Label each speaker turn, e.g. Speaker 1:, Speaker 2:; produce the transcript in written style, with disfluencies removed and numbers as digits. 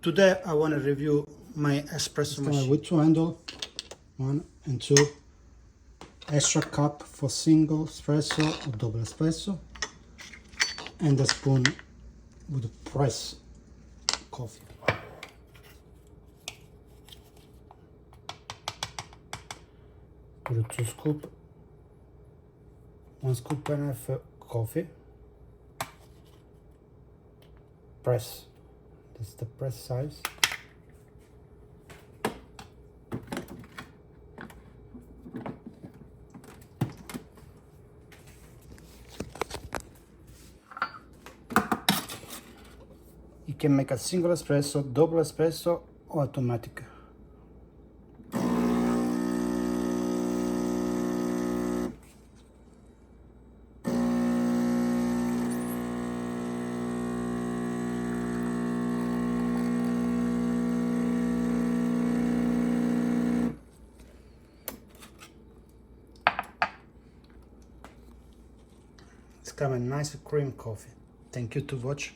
Speaker 1: Today I want to review my espresso machine.
Speaker 2: With two handles, 1 and 2, extra cup for single espresso or double espresso, and a spoon with press coffee. With 2 scoop, 1 scoop and a half coffee. Press. This is the press size. You can make a single espresso, double espresso, or automatic. It's kind of a nice cream coffee. Thank you to watch.